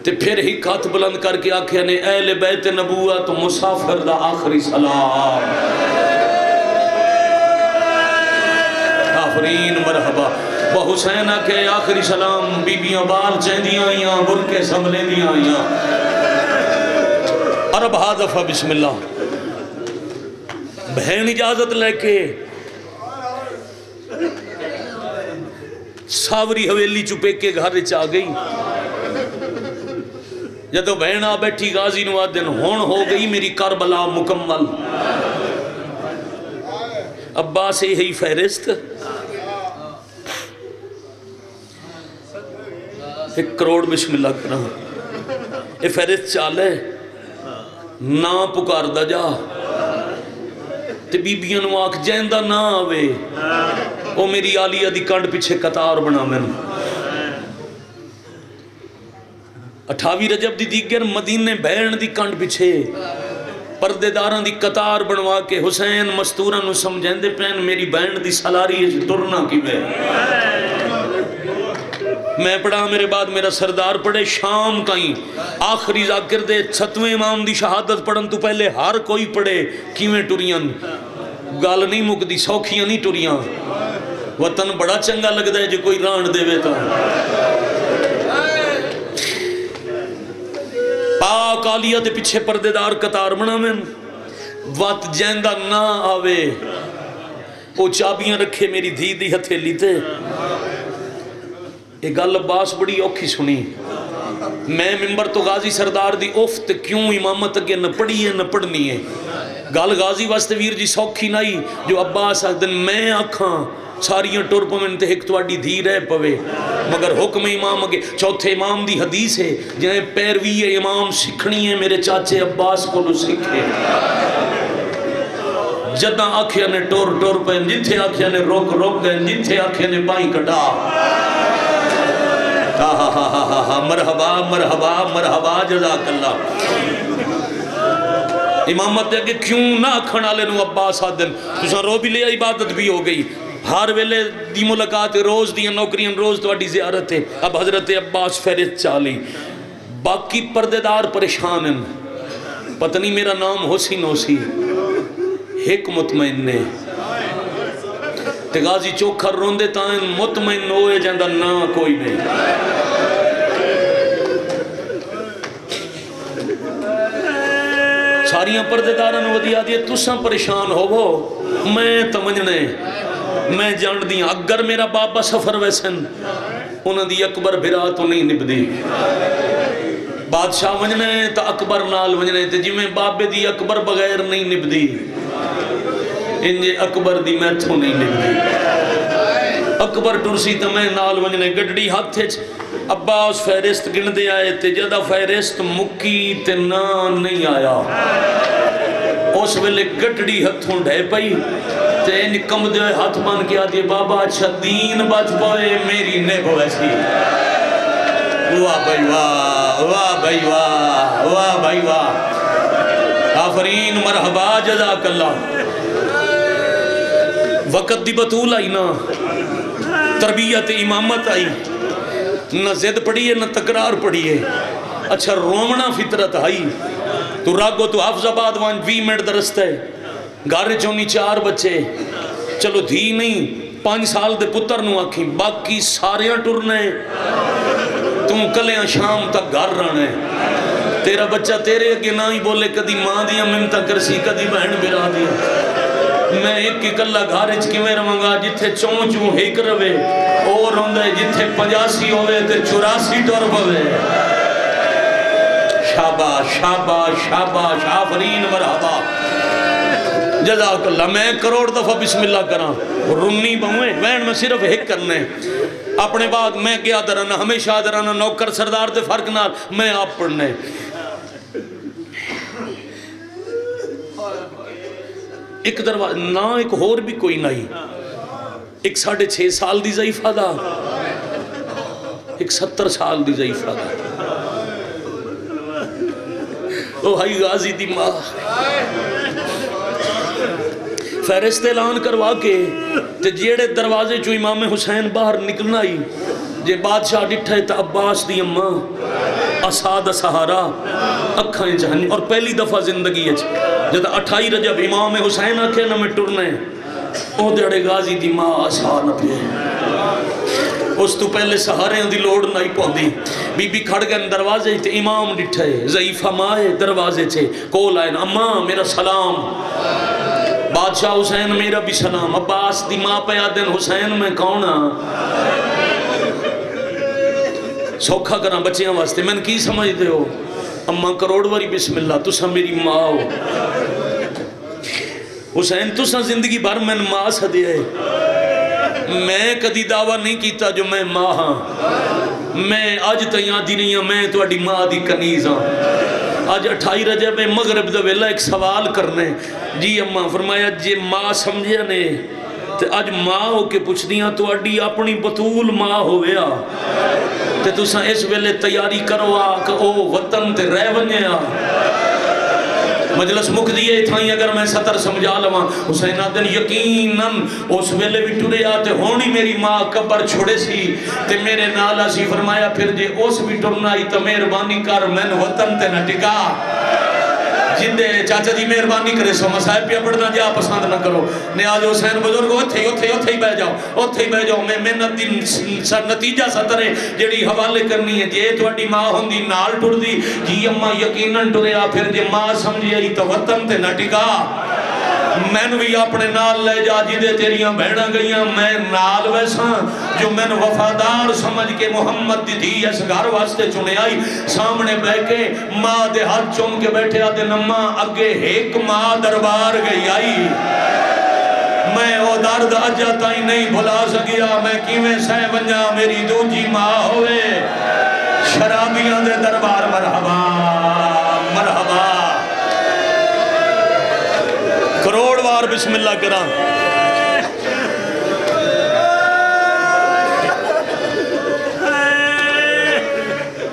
تے پھر ہی ہاتھ بلند کر کے آکھے نے اہل بیت نبوت مسافر دا آخری سلام آفرین مرحبا وہ حسین آکھے آخری سلام بی بیاں بال چیندیاں آئیاں برکے سنبھلے دیاں آئیاں عرب ہا دفعہ بسم اللہ بہن اجازت لے کے ساوری حویلی چپے کے گھر چاہ گئی جدو بہن آ بیٹھی غازی نو آدن ہون ہو گئی میری کربلا مکمل ابا سے ہی فہرست 1 کروڑ بسم اللہ کرا یہ فہرست چالے نہ پکار دا جا تے بیبیاں نو آکھ جیندہ نہ آوے او میری آلیہ دی کنڈ پیچھے قطار بنا میں 28 رجب دی دیگر مدینے بہن دی کنڈ پیچھے پردے داران دی قطار بنوا کے حسین مستورہ نو سمجھیں دے پین میری بہن دی سلاری ہے ترنا کی بے میں پڑھا میرے بعد میرا سردار پڑھے شام کہیں آخری ذاکر دے 7ویں امام دی شہادت پڑھن تو پہلے ہر کوئی پڑھے کیویں ٹوریاں گال نہیں مک دی سوکھیاں نہیں ٹوریاں وطن بڑا چنگا لگ دے جو کوئی ران دے وے تا پاک آلیہ دے پیچھے پردے دار قطار بنا میں وات جیندہ نہ آوے وہ چابیاں رکھے میری دھی دی ہتھیلی تے ایک گل عباس بڑی اوکھی سنی میں ممبر تو غازی سردار دی افت کیوں امامت اگے نہ پڑھی ہے نہ پڑھنی ہے گل غازی واسطے ویر جی سوکھی نہیں جو عباس آخ دن میں آکھاں ساریاں ٹور پویں تے ایک تواڈی دھی رہ پوے مگر حکم امام اگے چوتھے امام دی حدیث ہے جنہیں پیروی امام سکھنی ہے میرے چاچے عباس کو لو سکھے جدہ آکھیا نے ٹور پویں جتھے آکھیا نے روک گئے جتھے آکھیا نے بائیں کٹا مرحبا مرحبا مرحبا جزاک اللہ امامت دے کہ کیوں نہ کھڑا لے نو عباس آدن تُساں رو بھی لے عبادت بھی ہو گئی ہر ویلے دی ملاقات روز دی نوکریاں روز تواڈی زیارت ہے اب حضرت عباس فہرست چالی باقی پردے دار پریشان ہیں پتہ نہیں میرا نام حسین ہوسی ایک مطمئن نے تے غازی چوکھر روندے تائیں مطمئن ہوئے جاندہ نہ کوئی نہیں ساریاں پردے دارن ودیا دیئے تُساں پریشان ہو وہ میں تمجنے میں جان دیاں اگر میرا بابا سفر ویسن انہاں دی اکبر بھرا تو نہیں نبدی بادشاہ ونجنے تا اکبر نال ونجنے تے جی میں بابے دی اکبر بغیر نہیں نبدی انجے اکبر دی میں تو نہیں نبدی اکبر ٹرسی تا میں نال ونجنے گڑڑی ہاتھ تھے عباس فہرست گن دے آئے تے جدہ فہرست مکی تے نا نہیں آیا اس ویلے گڑڑی ہتھوں ڈھے پئی تے نکم دے ہاتھ مان کیا دیئے بابا اچھا دین بچ پوئے میری نیب ویسی واہ بھائی واہ واہ بھائی واہ واہ بھائی واہ آفرین مرحبا جزاک اللہ وقت دی بطول آئی نا تربیت امامت آئی نہ زد پڑی ہے نہ تقرار پڑی ہے اچھا رومنا فطرت آئی تو راگو تو حافظ آباد وان 20 منٹ درست ہے گارے چونی 4 بچے چلو دھی نہیں 5 سال دے پتر نو آکھیں باقی ساریاں ٹرنے تم کلیاں شام تک گھر رہنے تیرا بچہ تیرے اگے نہ ہی بولے کدی ماں دیا ممتا کرسی کدی بہن برا دیا میں ایک اکلا گھارج کی میں رمانگا جتھے چون چون ایک روے اور ہوندے جتھے 85 ہوئے تے 84 ٹور پوے شاباش شاباش شاباش آفرین مرحبا جزاک اللہ میں کروڑ دفعہ بسم اللہ کراں رنی بہویں وین میں صرف ایک کرنے اپنے بعد میں گیا درانا ہمیشہ درانا نوکر سردار دے فرق نال میں آپ پڑھنے ایک دروازہ نہ ایک اور بھی کوئی نہیں ایک 6.5 سال دی ضعیفہ دا ایک 70 سال دی ضعیفہ دا او بھائی غازی دی ماں فہرست اعلان کروا کے تے جیڑے دروازے جو امام حسین باہر نکلنا ہی جے بادشاہ ڈٹھے تا عباس دی اماں اساد سہارا اکھائیں جہنی اور پہلی دفعہ زندگی ہے جدہ 28 رجب امام حسین آکھے نہ میں ٹرنے او دیڑے غازی دی ماں آسان پہ اس تو پہلے سہارے دی لوڑ نہیں پوندی بی بی کھڑ گئے دروازے تے امام ڈٹھے ضعیفہ مائے دروازے تھے کول آئے اماں میرا سلام بادشاہ حسین میرا بھی سلام عباس دی ماں پہ آدن حسین میں کونا سوکھا کرنا بچیاں واسطے میں نے کی سمجھتے ہو اماں کروڑ واری بسم اللہ تسا میری ماں ہو حسین تسا زندگی بھر میں ماں سدیا ہے میں کدی دعویٰ نہیں کیتا جو میں ماں ہاں میں اج تائیں آدھی نہیں ہوں میں تواڈی ماں دی کنیز ہاں آج 28 رجب مغرب دا ویلا ایک سوال کرنے جی اماں فرمایا جے ماں سمجھے نے تے اج ماں ہو کے پوچھ دیاں تواڈی اپنی بطول ماں ہویا تے تساں اس ویلے تیاری کرو آ کہ او وطن تے رہ ونجے آ مجلس مک دیئے تھائیں اگر میں سطر سمجھا لواں حسین آدن یقیناً اس ویلے بھی ٹرے آتے ہونی میری ماں قبر چھوڑے سی تے میرے نالا سی فرمایا پھر جے اس بھی ٹرنا ہی تو مہربانی کر میں وطن تے نہ ٹکا جندے چاچا دی مہربانی کرے سو مسائب پہ پڑھنا جا پسند نہ کرو نیاز حسین بزرگ اوتھے ہی بہ جاؤ میں محنت دی نتیجہ سطرے جڑی حوالے کرنی ہے جے تواڈی ماں ہوندی نال ٹر دی جی اماں یقیناً ٹریا پھر جے ماں سمجھے ہی تو وطن تے نہ ٹکا میں بھی اپنے نال لے جا جدے تیریاں بہنا گئیاں میں نال ویسا جو میں وفادار سمجھ کے محمد دی دھی اس گھر واسطے چنے آئی سامنے بہ کے ماں دے ہاتھ چوم کے بیٹھے آدھے نماں اگے ایک ماں دربار گئی آئی میں او درد اجا تائیں نہیں بھلا سکیا میں کیویں سہ ونجا میری دوجی ماں ہوئے شرابیاں دے دربار مرحبا مرحبا کروڑ وار بسم اللہ کرام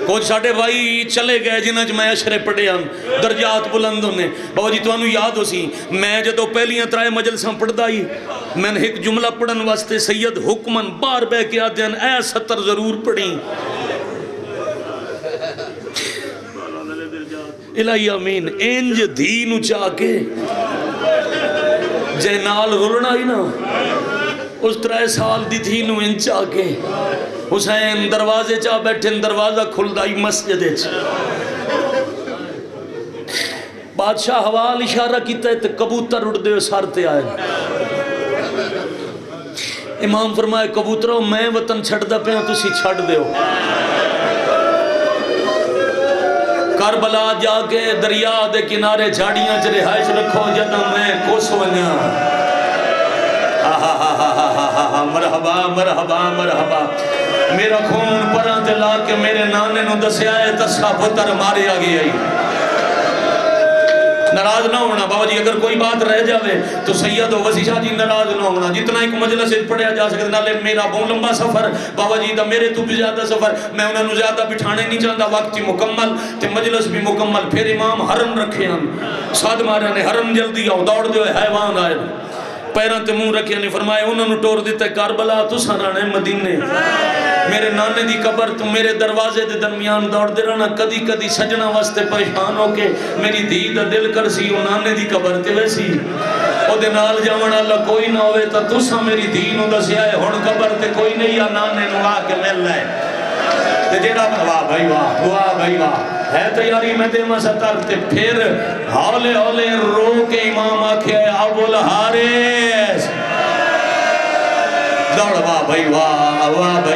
کچھ ساڑھے بھائی چلے گئے جنہاں میں اشرے پڑھے ہم درجات بلند ہونے بابا جی تو انہوں یاد ہو سی میں جدو پہلیاں ترائے مجلساں پڑھ دائی میں نے ایک جملہ پڑھن واسطے سید حکمن بار بے کے آدھے ہیں اے ستر ضرور پڑھیں الہی آمین انج دین چاہ کے جے نال رلنا ہی نا اس 3 سال دی تھی نو انچ آکے حسین دروازے چاہ بیٹھے دروازہ کھل دائی مسجد بادشاہ حوال اشارہ کیتا ہے تے کبوتر اڑ دے سارتے آئے امام فرمائے کبوتروں میں وطن چھڑ دا پہ ہوں تسی چھڑ دے ہو کربلا جا کے دریا دے کنارے جھاڑیاں چ رہائش رکھو جدہ میں کوس ونیا مرحبا مرحبا مرحبا میرا خون پران تے لا کے میرے نانے نو دسے آئے تسا پتر مارے آگے آئی ناراض نہ ہونا بابا جی اگر کوئی بات رہ جاوے تو سید و وسیع شاہ جی ناراض نہ ہونا جتنا ایک مجلس پڑھیا جا سکتا نالے میرا بہت لمبا سفر بابا جی دا میرے تو بھی زیادہ سفر میں انہوں نے زیادہ بٹھانے نہیں چاہتا وقت ہی مکمل تے مجلس بھی مکمل پھر امام حرم رکھے ہم ساتھ مارے نے حرم جلدی آؤ دوڑ دے حیوان آئے پیران تے منہ رکھے نے فرمائے انہوں نے ٹور دیتا ہے کربلا تو سرانے مدینے میرے نانے دی قبر تو میرے دروازے دے درمیان دوڑ دے رہنا کدی کدی سجنہ واسطے پریشان ہو کے میری دھی دا دل کر سی او نانے دی قبر تے ویسی او دے نال جاون اللہ کوئی نہ ہوئے تا تسا میری دھی نو دسیا ہے ہن قبر تے کوئی نہیں یا نانے نو آ کے مل لے تے جیڑا واہ بھائی واہ ہے تیاری میں دے مسطر تے پھر ہولے ہولے رو کے امام آکھے ابو الحارث دوڑ واہ بھائی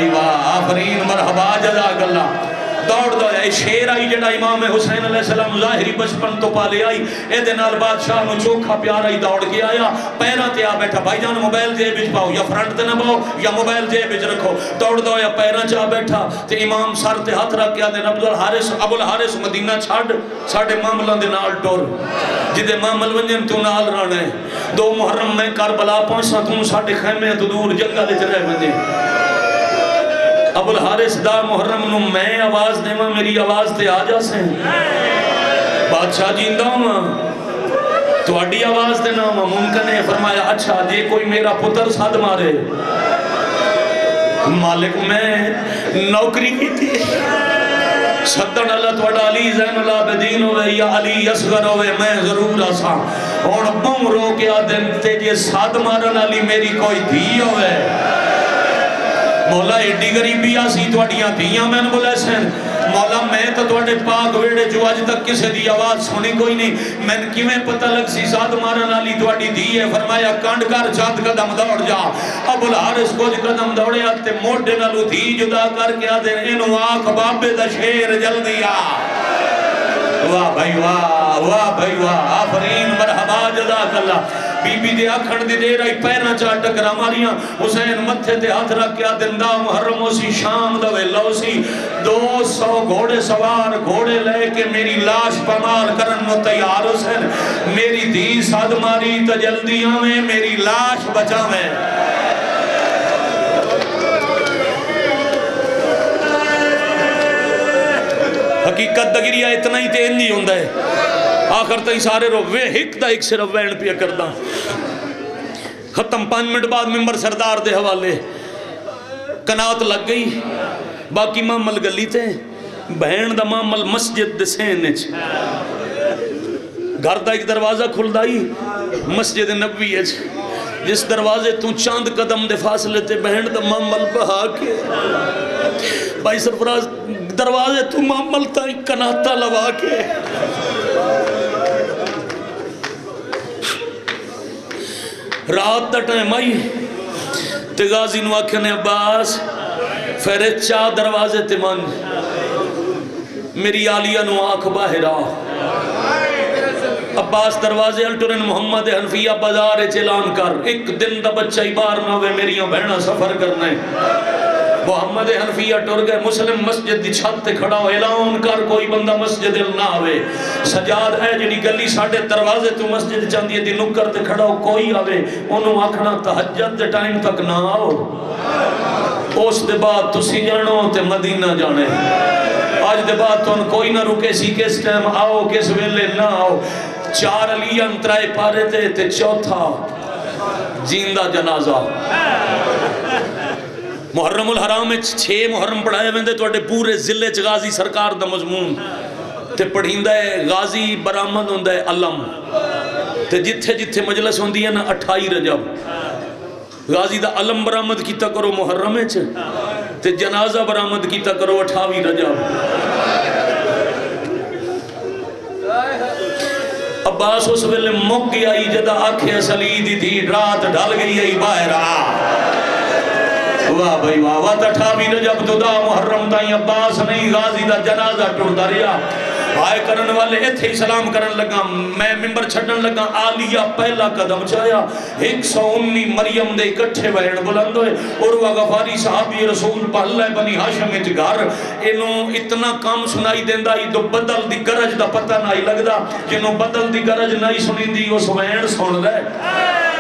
واہ آفرین مرحبا جزاک اللہ دوڑ دو اے شیر آئی جڑا امام حسین علیہ السلام ظاہری بچپن تو پالے آئی اے دے نال بادشاہ نو چوکھا پیار آئی دوڑ کے آیا پیرہ تے آ بیٹھا بھائی جان موبائل جے بچ پاؤ یا فرنٹ تے نہ پاؤ یا موبائل جے بچ رکھو دوڑ دو یا پیرہ چاہ بیٹھا تے امام سر تے ہاتھ رکھ کے دے ابو الحارث مدینہ چھاڑ ساڑھے معاملہ دے نال ٹور جدے معامل ونجن تو نال رانے 2 محرم میں کربلا پہنچا تم ساڑھے خیمے تو دور جنگل دے چلے ونجن ابو الحارث دا محرم نو میں آواز دے ماں میری آواز تے آجا سے بادشاہ جیندہ ہوں تو اڈی آواز دے نام ممکن ہے فرمایا اچھا جے کوئی میرا پتر ساتھ مارے مالک میں نوکری کی تھی ستن اللہ توڑا علی زین العابدین ہوئے یا علی اصغر ہوئے میں ضرور آسا اور بم رو کے آدھن تیجے ساتھ مارن علی میری کوئی دھی ہوئے مولا ایڈی غریبی آسی توڑیاں دیاں میں نے بولے سین مولا میں تو توڑے پاک ویڑے جو آج تک کسے دی آواز سنی کوئی نہیں میں نے کیویں پتہ لگ سی ساتھ مارن آلی توڑی دیئے فرمایا کانڈ کر چاند قدم دوڑ جا ابو الحارث کچھ قدم دوڑے آتے موڑے نالو دھی جدا کر کے آدھے انہوں آنکھ بابے دا شیر جل دیا واہ بھائی واہ آفرین مرحبا جزاک اللہ بی بی دے آکھڑ دی دے رہی پیرنا چاہ ٹکرہ ماریاں حسین متھے دے ہاتھ رکھ کے دن دا محرم ہو سی شام دا ویلہ ہو سی 100 گھوڑے سوار گھوڑے لے کے میری لاش پامال کرن نو تیار حسین میری دھی صد ماری تا جلدی آویں میری لاش بچاویں حقیقت دگریہ اتنا ہی تین نہیں ہوندہ ہے آخر تائی سارے رو وے ہک دا ایک صرف وین پیا کردہ ختم 5 منٹ بعد ممبر سردار دے حوالے کنات لگ گئی باقی معامل گلی تھے بہن دا معامل مسجد دے سینچ گھر دا ایک دروازہ کھل دائی مسجد نبوی ہے جس دروازے تو چاند قدم دے فاصلے تے بہن دا معامل بہا کے بھائی سرفراز دروازے تو معامل تائی کناتا لوا کے رات دا ٹائم آئی تے غازی نو آکھنے عباس فیرے چاہ دروازے تے من میری آلیہ نو آنکھ باہر آ عباس دروازے الٹرن محمد حنفیہ بازار چلان کر ایک دن دا بچہ ہی بار نہ ہوئے میریاں بہنہ سفر کرنے محمد حنفیہ ٹر گئے مسلم مسجد دی چھت تے کھڑا ہو اعلان کر کوئی بندہ مسجد نہ ہوئے سجاد اے جنی گلی ساڑھے دروازے تو مسجد چاندیے دی نکر تے کھڑا ہو کوئی آوے انہوں آکھنا تہجد دے ٹائم تک نہ آؤ اس دے بعد تسی جانو تے مدینہ جانے آج دے بعد تو کوئی نہ رکے سی کس ٹائم آؤ کس ویلے نہ آؤ 4 علی انترائے پارے تے چوتھا جیندہ جنازہ محرم الحرام میں 6 محرم پڑھائے ویندے تو اٹھے پورے ضلع غازی سرکار دا مضمون تے پڑھیندہ ہے غازی برآمد ہوندہ ہے علم تے جتھے جتھے مجلس ہوندی ہے نا 28 رجب غازی دا علم برآمد کیتا کرو محرم میں تے جنازہ برآمد کیتا کرو 28 رجب عباس اس ویلے مک گئی آئی جدہ آنکھیں سلیدی تھی رات ڈھل گئی آئی باہر واہ بھائی واہ واہ تٹھاوی رجب تو دا محرم تائیں عباس نہیں غازی دا جنازہ ٹوڑتا رہا آئے کرن والے اتھے ہی سلام کرن لگا میں ممبر چھڑن لگا آلیہ پہلا قدم چایا 119 مریم دے اکٹھے بہن بلند ہوئے عروہ غفاری صحابی رسول پہلے بنی ہاشم اچ گھر انہوں اتنا کام سنائی دیندہ ہی تو بدل دی گرج دا پتہ نہیں لگدا جنہوں بدل دی گرج نہیں سنین دی اس بہن سن لے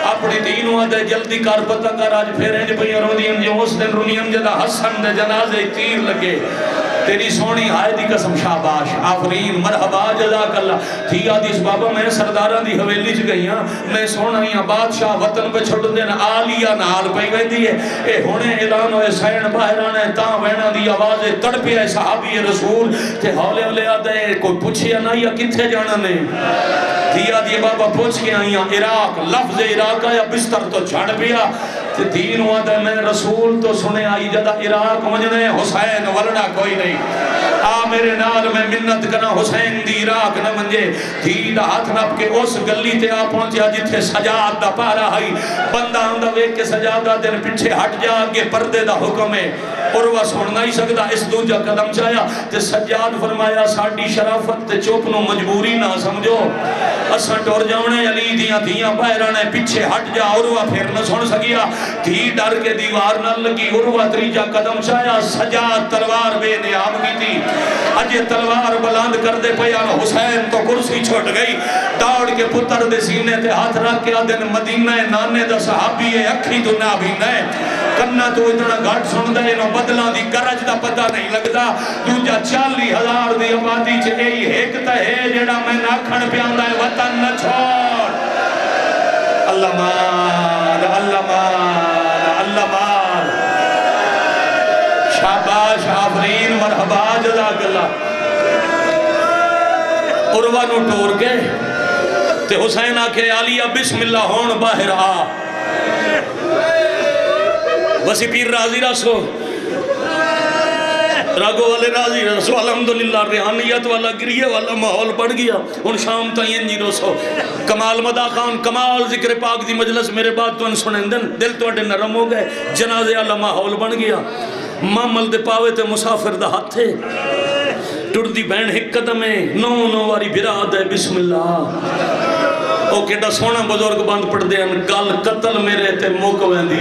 اپنی دینوں آدھے جلدی کار پتہ کر آج پھر انج پہی رونیم جو اس دن رونیم جدہ حسن دے جنازے تیر لگے تیری سونی آئے دی قسم شاباش آفرین مرحبا جزاک اللہ تھی آدیس بابا میں سرداران دی حویلی چ گئی ہاں میں سونا ہی بادشاہ وطن پہ چھوڑ دینا آلیہ نال پہ گئی دی ہے اے ہونے اعلان ہوئے سین باہران ہے تاں وینا دی آوازیں تڑپی ہے صحابی رسول تے ہولے ہولے آدھے کوئی پوچھیا نہیں یا کتھے جانا نہیں تھی آدھی بابا پوچھ کے آئیاں عراق لفظ عراق آیا بستر تو چھڑ پیا دین ہوا دے میں رسول تو سنے آئی جدہ عراق مجھنے حسین ورنہ کوئی نہیں آ میرے نال میں منت کنا حسین دی عراق نہ منجے دین ہاتھ نپ کے اس گلی تے آ پہنچیا جتھے سجاد دا پارا ہائی بندہ اندہ ویک کے سجادہ دن پچھے ہٹ جا کے پردے دا حکم ہے عروہ سن نہیں سکتا اس دوجہ قدم چایا تے سجاد فرمایا ساڑی شرافت تے چوپنوں مجبوری نہ سمجھو اساں ٹور جاؤنے علی دیاں دیاں باہرانے پچھے ہٹ جا عروہ پھر نہ سن سکیا تھی ڈر کے دیوار نہ لگی عروہ تریجہ قدم چایا سجاد تلوار بے نیام کی تھی اجے تلوار بلند کر دے پیان حسین تو کرسی چھوٹ گئی دوڑ کے پتر دے سینے تے ہاتھ رکھ کے آدھن مدینہ نانے دا صحابی ہے اکھی تو نہ بھی نئے کرنا تو اتنا گھٹ سن دے انہوں بدلان دی گرج دا پتہ نہیں لگتا دوجہ 40,000 دی آبادی چھے ایک ہیکتا ہے جڑا میں ناکھن پیاندہ ہے وطن نہ چھوڑ اللہ مال اللہ مال اللہ مال شاباش آفرین مرحبا جزاک اللہ عروہ نو ٹور کے تے حسین آکھے علیہ بسم اللہ ہون باہر آ وسی پیر راضی رسو راگو والے راضی رسو الحمدللہ ریحانیت والا گریہ والا محول بڑھ گیا ان شام تائین جی رسو کمال مدا خان کمال ذکر پاک دی مجلس میرے بعد تو ان سنیں دل تو اڈے نرم ہو گئے جنازے والا محول بڑھ گیا معمل دے پاوے تے مسافر دا ہاتھ تھے ٹر دی بین ہک قدمیں نو واری براد ہے بسم اللہ او کیڑا سونا بزرگ بند پڑھ دے ان گل قتل میرے تے موک ویندی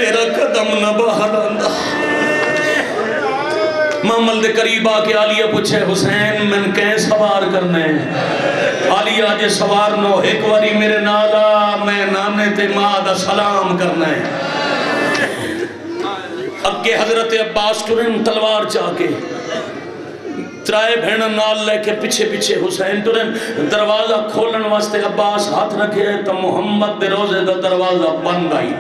تیرا قدم نہ باہر آندا محمد دے قریب آکے عالیہ پوچھے حسین من کہیں سوار کرنے عالیہ جے سوار نو ایک واری میرے نالا میں نانے تے ماں دا سلام کرنے اگے حضرت عباس ٹرن تلوار چاکے ترائے بھیڑا نال لے کے پیچھے پیچھے حسین ٹرن دروازہ کھولن واسطے عباس ہاتھ رکھے تو محمد دے روزے دا دروازہ بن گئی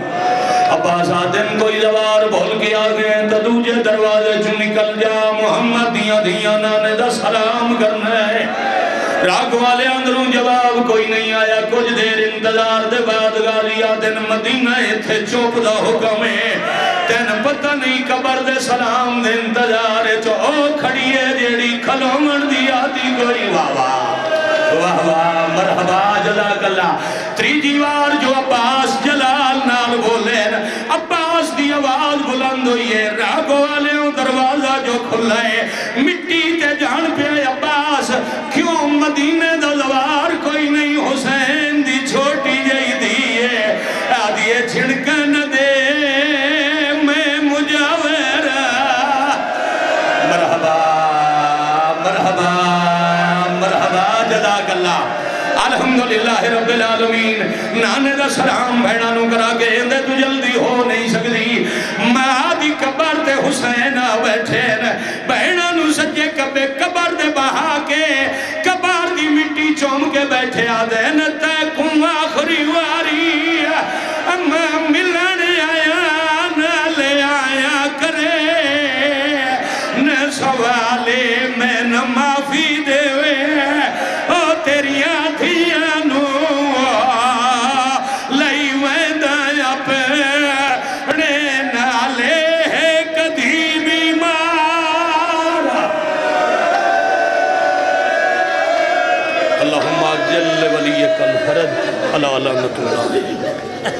عباس آدم کوئی دوار بھول کے آگے تو دوجہ دروازے جو نکل جا محمد دیاں دیاں نانے دا سلام کرنا ہے راگ والے اندروں جواب کوئی نہیں آیا کچھ دیر انتظار دے بعد غازی آدم مدینہ تھے چوپ دا حکم ہے تین پتہ نہیں قبر دے سلام دے انتظار چو او کھڑی ہے جیڑی کھلومن دی آتی کوئی واہ واہ واہ مرحبا جزاک اللہ تری جیوار جو عباس جلال نال بولے عباس دی آواز بلند ہوئی ہے راگو والے دروازہ جو کھلا ہے مٹی تے جان پہ عباس کیوں مدینے دا زوار کوئی نہیں حسین دی چھوٹی جائی دیئے آدھیے چھڑکن دے میں مجاورہ مرحبا مرحبا مرحبا جزاک اللہ الحمدللہ رب العالمین نانے دا سلام بھیڑا نو کرا کے اندے تو جلدی ہو نہیں سکتی ماں دی قبر دے حسین بیٹھے بھیڑا نو سجے کبے قبر دے بہا کے قبر دی مٹی چوم کے بیٹھے آدھے تے کوں آخری واری میں ملن آیا نہ لے آیا کرے نہ سوالے میں نہ معافی دے او تیری آدھیاں نو لئی ویدہ پڑے نالے کدھی بیمار اللہم اجل ولیک الفرد علی لعنت اللہ